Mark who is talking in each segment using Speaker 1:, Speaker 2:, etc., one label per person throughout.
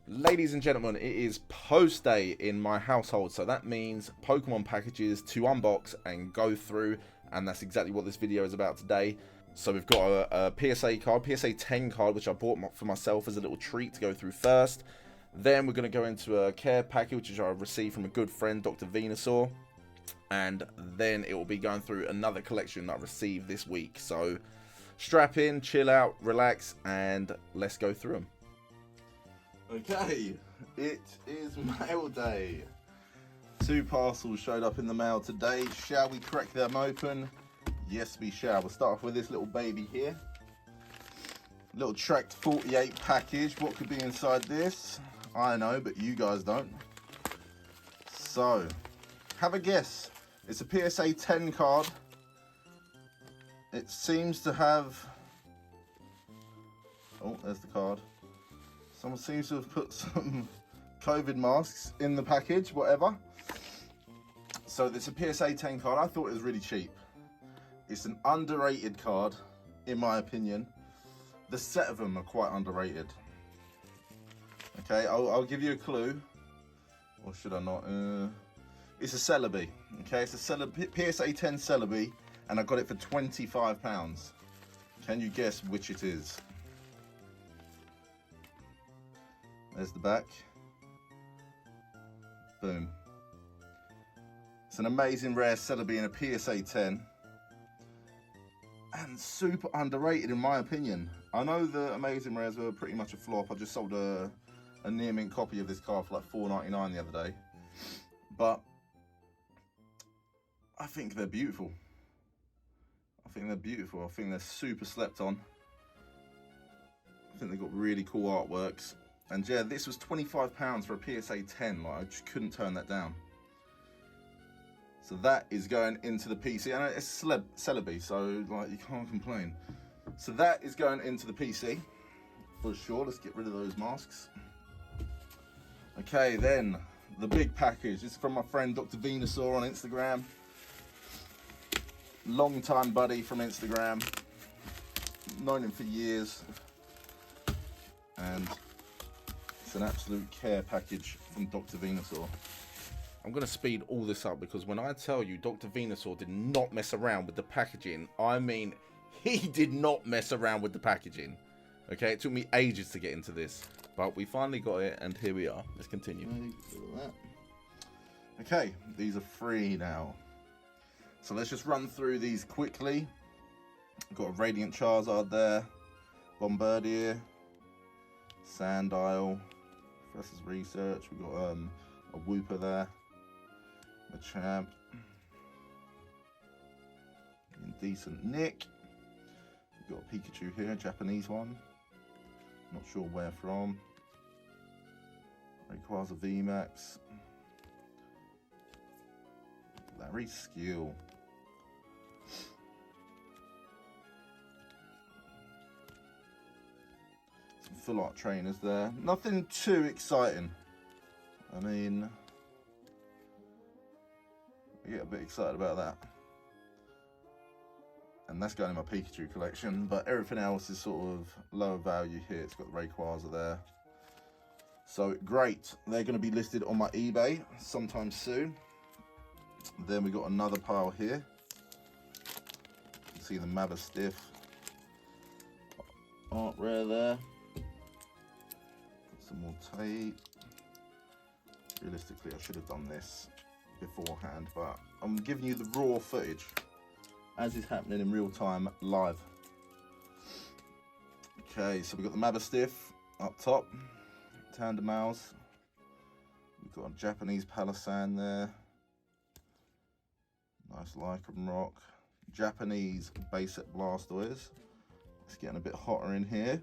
Speaker 1: Ladies and gentlemen, it is post day in my household, so that means Pokemon packages to unbox and go through, and that's exactly what this video is about today. So we've got a PSA card, PSA 10 card, which I bought for myself as a little treat to go through first. Then we're going to go into a care package, which I received from a good friend, Dr. Venusaur. And then it will be going through another collection that I received this week. So strap in, chill out, relax, and let's go through them. Okay, it is mail day. 2 parcels showed up in the mail today. Shall we crack them open? Yes, we shall. We'll start off with this little baby here. Little Tracked 48 package. What could be inside this? I know, but you guys don't. So, have a guess. It's a PSA 10 card. It seems to have... Oh, there's the card. Someone seems to have put some COVID masks in the package, whatever. So it's a PSA 10 card. I thought it was really cheap. It's an underrated card, in my opinion. The set of them are quite underrated. Okay, I'll give you a clue. Or should I not? It's a Celebi. Okay, it's a PSA 10 Celebi, and I got it for £25. Can you guess which it is? There's the back. Boom. It's an amazing rare Celebi in a PSA 10. And super underrated in my opinion. I know the amazing rares were pretty much a flop. I just sold a near mint copy of this card for like $4.99 the other day. But I think they're beautiful. I think they're super slept on. I think they've got really cool artworks. And yeah, this was £25 for a PSA 10. Like, I just couldn't turn that down. So that is going into the PC. And it's Celebi, so like you can't complain. So that is going into the PC for sure. Let's get rid of those masks. Okay, then the big package. This is from my friend Dr. Venusaur on Instagram. Long time buddy from Instagram. Known him for years. And it's an absolute care package from Dr. Venusaur. I'm going to speed all this up because when I tell you Dr. Venusaur did not mess around with the packaging, I mean he did not mess around with the packaging. Okay, it took me ages to get into this, but we finally got it and here we are. Let's continue. Okay, these are free now. So let's just run through these quickly. Got a Radiant Charizard there, Bombardier, Sandile, Professor's Research. We've got a Wooper there, a Champ, in decent nick. We've got a Pikachu here, Japanese one. Not sure where from. Requires a VMAX. Larry Skill. Some full art trainers there. Nothing too exciting. I mean, I get a bit excited about that. And that's going in my Pikachu collection, but everything else is sort of lower value here. It's got the Rayquaza there. So great, they're going to be listed on my eBay sometime soon. Then we got another pile here. You can see the Mabastiff art rare there. Got some more tape. Realistically, I should have done this beforehand, but I'm giving you the raw footage as is happening in real time live. Okay, so we've got the Mabastiff up top, Tandemaus. We've got a Japanese Palossand there. Nice Lycra Rock. Japanese basic Blastoise. It's getting a bit hotter in here.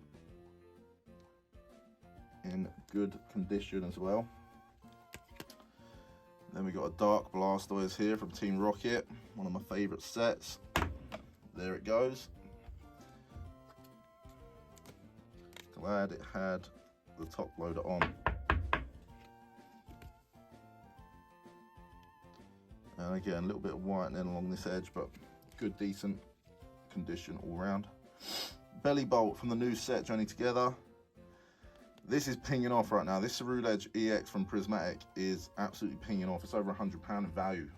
Speaker 1: In good condition as well. Then we got a Dark Blastoise here from Team Rocket, one of my favourite sets. There it goes. Glad it had the top loader on. And again, a little bit of whitening along this edge, but good, decent condition all round. Belly Bolt from the new set, Journey Together. This is pinging off right now. This Cerule Edge EX from Prismatic is absolutely pinging off. It's over £100 in value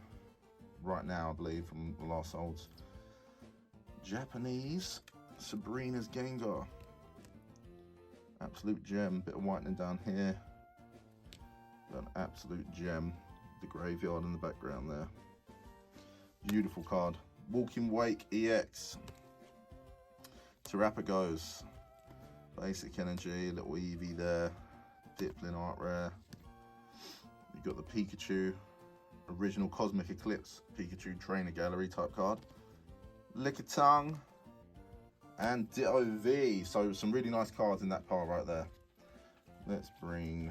Speaker 1: right now, I believe, from the last solds. Japanese Sabrina's Gengar. Absolute gem. Bit of whitening down here. An absolute gem. The graveyard in the background there. Beautiful card. Walking Wake EX. Terrapagos. Basic Energy, little Eevee there. Diplin Art Rare. You've got the Pikachu. Original Cosmic Eclipse Pikachu Trainer Gallery type card. Lickitung. And Ditto V. So some really nice cards in that pile right there. Let's bring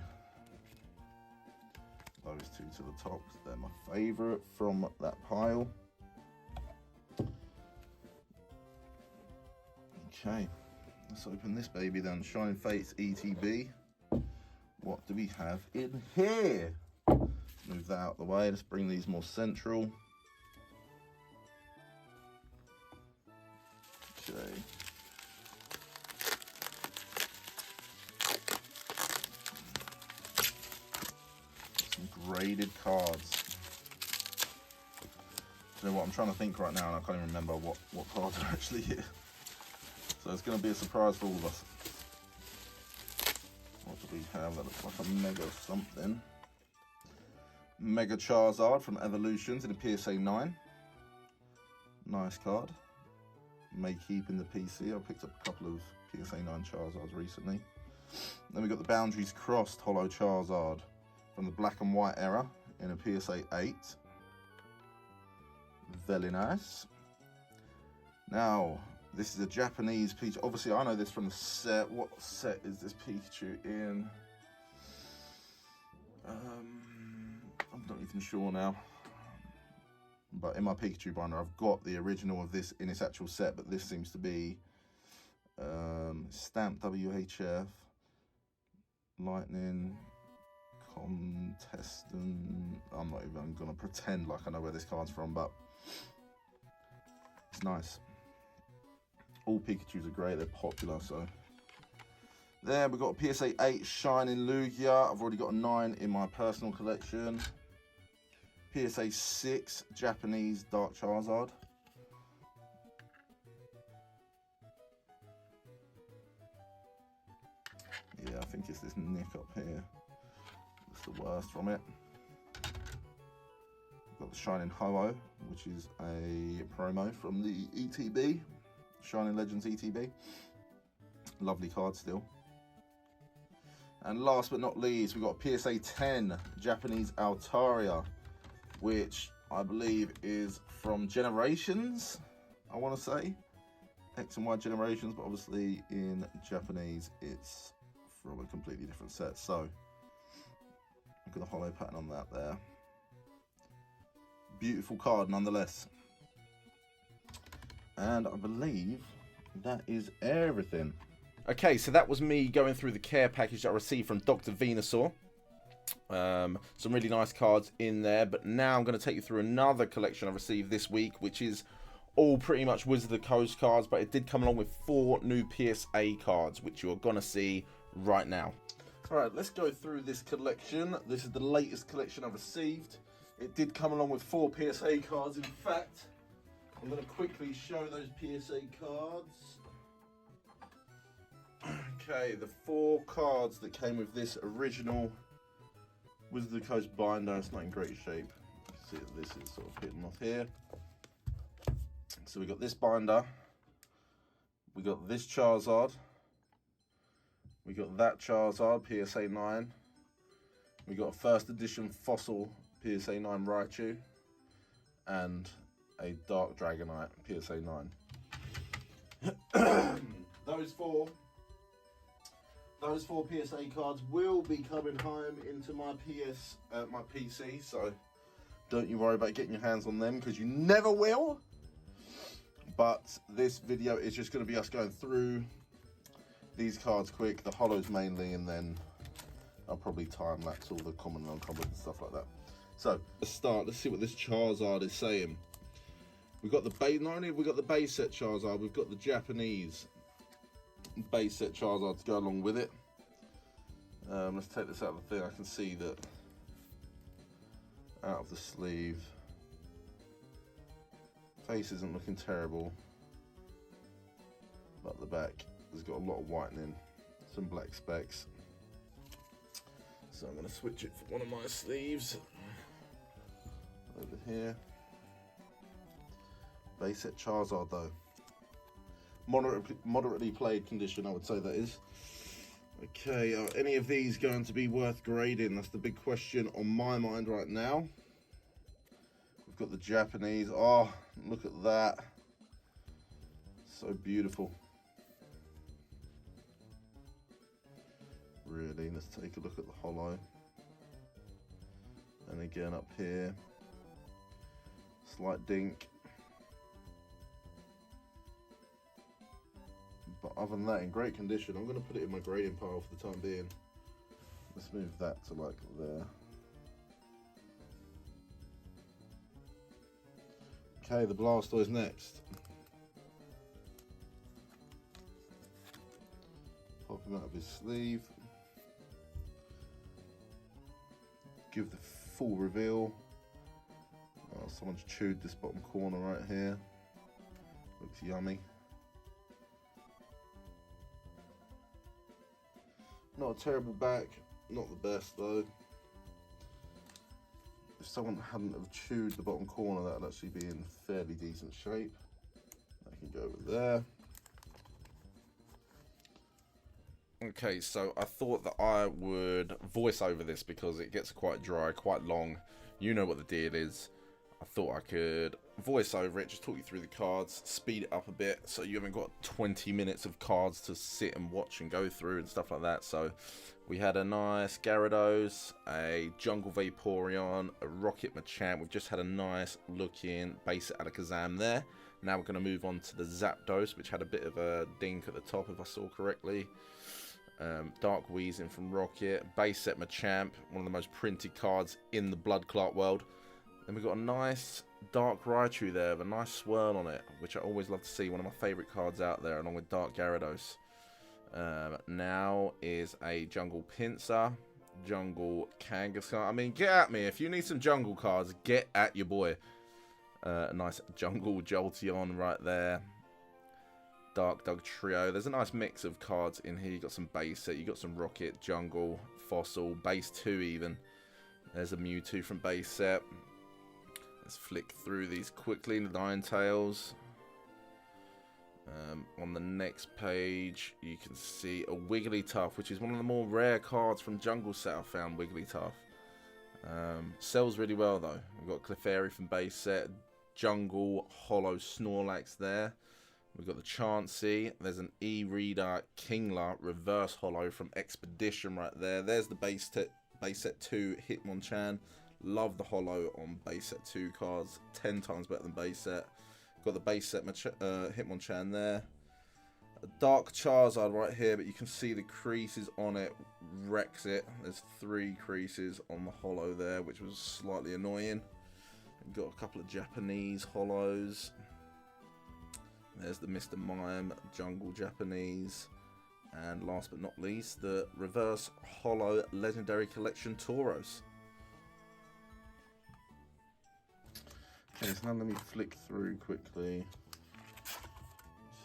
Speaker 1: those two to the top. They're my favourite from that pile. Okay, let's open this baby then. Shining Fates ETB. What do we have in here? Move that out of the way. Let's bring these more central. Okay. Some graded cards. You know what, I'm trying to think right now and I can't even remember what cards are actually here. So it's going to be a surprise for all of us. What do we have? That looks like a Mega something. Mega Charizard from Evolutions in a PSA 9. Nice card. May keep in the PC. I picked up a couple of PSA 9 Charizards recently. Then we got the Boundaries Crossed Holo Charizard from the Black and White era in a PSA 8. Very nice. Now, this is a Japanese Pikachu. Obviously, I know this from the set. What set is this Pikachu in? I'm not even sure now. But in my Pikachu binder, I've got the original of this in its actual set, but this seems to be stamped WHF, Lightning, Contestant. I'm not even going to pretend like I know where this card's from, but it's nice. All Pikachus are great, they're popular, so. There, we've got a PSA 8 Shining Lugia. I've already got a 9 in my personal collection. PSA 6 Japanese Dark Charizard. Yeah, I think it's this nick up here. It's the worst from it. We've got the Shining Ho-Oh, which is a promo from the ETB. Shining Legends ETB. Lovely card still. And last but not least, we've got a PSA 10 Japanese Altaria, which I believe is from Generations, I want to say. X and Y Generations, but obviously in Japanese it's from a completely different set. So, look at the holo pattern on that there. Beautiful card nonetheless. And I believe that is everything. Okay, so that was me going through the care package that I received from Dr. Venusaur. Some really nice cards in there, but now I'm going to take you through another collection I received this week, which is all pretty much Wizard of the Coast cards, but it did come along with 4 new PSA cards, which you're going to see right now. Alright, let's go through this collection. This is the latest collection I've received. It did come along with 4 PSA cards. In fact, I'm going to quickly show those PSA cards. Okay, the 4 cards that came with this original Wizard of the Coast binder. It's not in great shape. You can see that this is sort of hidden off here. So we got this binder. We got this Charizard. We got that Charizard, PSA 9. We got a first edition Fossil PSA 9 Raichu. And a Dark Dragonite PSA 9. Those four PSA cards will be coming home into my my PC, so don't you worry about getting your hands on them, because you never will. But this video is just going to be us going through these cards quick, the holos mainly, and then I'll probably time lapse all the common and uncommon and stuff like that. So let's start. Let's see what this Charizard is saying. We've got the base. Not only have we got the base set Charizard, we've got the Japanese base set Charizard to go along with it. Let's take this out of the thing. I can see that out of the sleeve, face isn't looking terrible, but the back has got a lot of whitening, some black specks. So I'm going to switch it for one of my sleeves over here. Base set Charizard though. Moderately played condition, I would say that is. Okay, are any of these going to be worth grading? That's the big question on my mind right now. We've got the Japanese. Oh, look at that. So beautiful. Really, let's take a look at the holo. And again up here, slight dink. But other than that, in great condition. I'm going to put it in my grading pile for the time being. Let's move that to like there. Okay, the Blastoise next. Pop him out of his sleeve. Give the full reveal. Oh, someone's chewed this bottom corner right here. Looks yummy. Not a terrible back, not the best though. If someone hadn't have chewed the bottom corner, that would actually be in fairly decent shape. I can go over there. Okay, so I thought that I would voice over this because it gets quite dry, quite long. You know what the deal is. I thought I could voice over it, just talk you through the cards, speed it up a bit so you haven't got 20 minutes of cards to sit and watch and go through and stuff like that. So we had a nice Gyarados, a Jungle Vaporeon, a Rocket Machamp. We've just had a nice looking base Alakazam there. Now we're going to move on to the Zapdos, which had a bit of a dink at the top if I saw correctly. Dark Weezing from Rocket, base set Machamp, one of the most printed cards in the Blood Clot world. Then we've got a nice Dark Raichu there with a nice swirl on it, which I always love to see, one of my favourite cards out there, along with Dark Gyarados. Now is a Jungle Pinsir, Jungle Kangaskhan. I mean, get at me. If you need some jungle cards, get at your boy. A nice Jungle Jolteon right there. Dark Dug Trio. There's a nice mix of cards in here. You got some base set, you got some Rocket, Jungle, Fossil, base 2 even. There's a Mewtwo from base set. Let's flick through these quickly. Ninetales. On the next page, you can see a Wigglytuff, which is one of the more rare cards from Jungle Set I found. Wigglytuff. Sells really well though. We've got Clefairy from base set. Jungle Holo Snorlax there. We've got the Chansey. There's an E-Reader Kingler reverse holo from Expedition right there. There's the base set 2 Hitmonchan. Love the holo on base set 2 cards. 10 times better than base set. Got the base set Hitmonchan there. A Dark Charizard right here, but you can see the creases on it. Wrecks it. There's 3 creases on the holo there, which was slightly annoying. Got a couple of Japanese holos. There's the Mr. Mime Jungle Japanese. And last but not least, the reverse holo Legendary Collection Tauros. Okay, so now let me flick through quickly.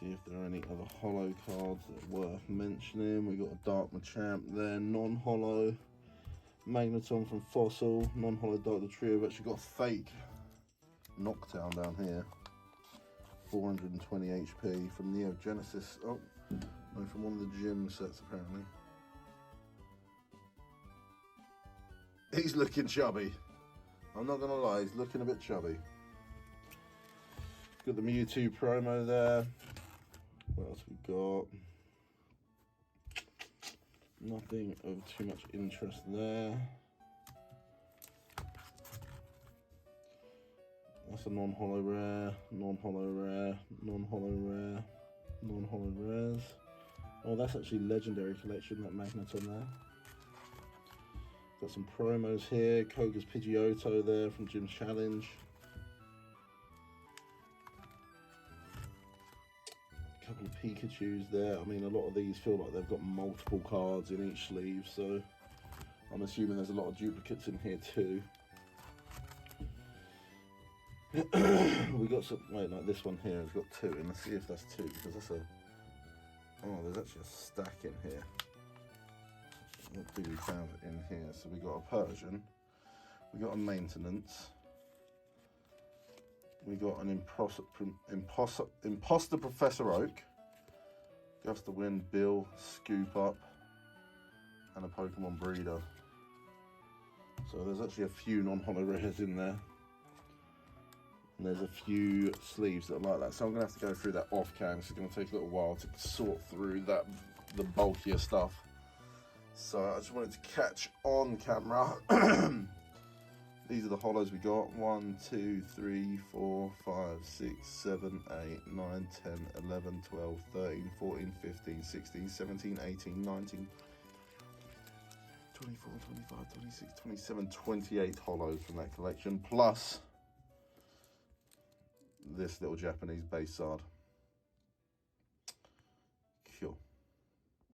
Speaker 1: See if there are any other holo cards that are worth mentioning. We got a Dark Machamp there, non-holo. Magneton from Fossil, non-holo Dark the Trio. We've actually got a fake Noctown down here. 420 HP from Neo Genesis. Oh, no, from one of the gym sets apparently. He's looking chubby. I'm not gonna lie, he's looking a bit chubby. Got the Mewtwo promo there. What else we got? Nothing of too much interest there. That's a non-holo rare, non-holo rare, non-holo rare, non-holo rares. Oh, that's actually Legendary Collection, that Magneton there. Got some promos here. Koga's Pidgeotto there from Gym Challenge. A couple of
Speaker 2: Pikachus there. I mean, a lot of these feel like they've got multiple cards in each sleeve, so I'm assuming there's a lot of duplicates in here too. We got some, wait, like this one here has got 2 in. Let's see if that's 2, because that's a, oh, there's actually a stack in here. What do we found in here? So we got a Persian, we got a Maintenance, we got an Imposter Professor Oak, Gust of Wind, Bill, Scoop Up, and a Pokemon Breeder. So there's actually a few non-holo rares in there. And there's a few sleeves that are like that. So I'm going to have to go through that off cam. It's going to take a little while to sort through that, the bulkier stuff. So I just wanted to catch on camera. These are the holos we got. 1, 2, 3, 4, 5, 6, 7, 8, 9, 10, 11, 12, 13, 14, 15, 16, 17, 18, 19, 24, 25, 26, 27, 28 holos from that collection. Plus this little Japanese base card.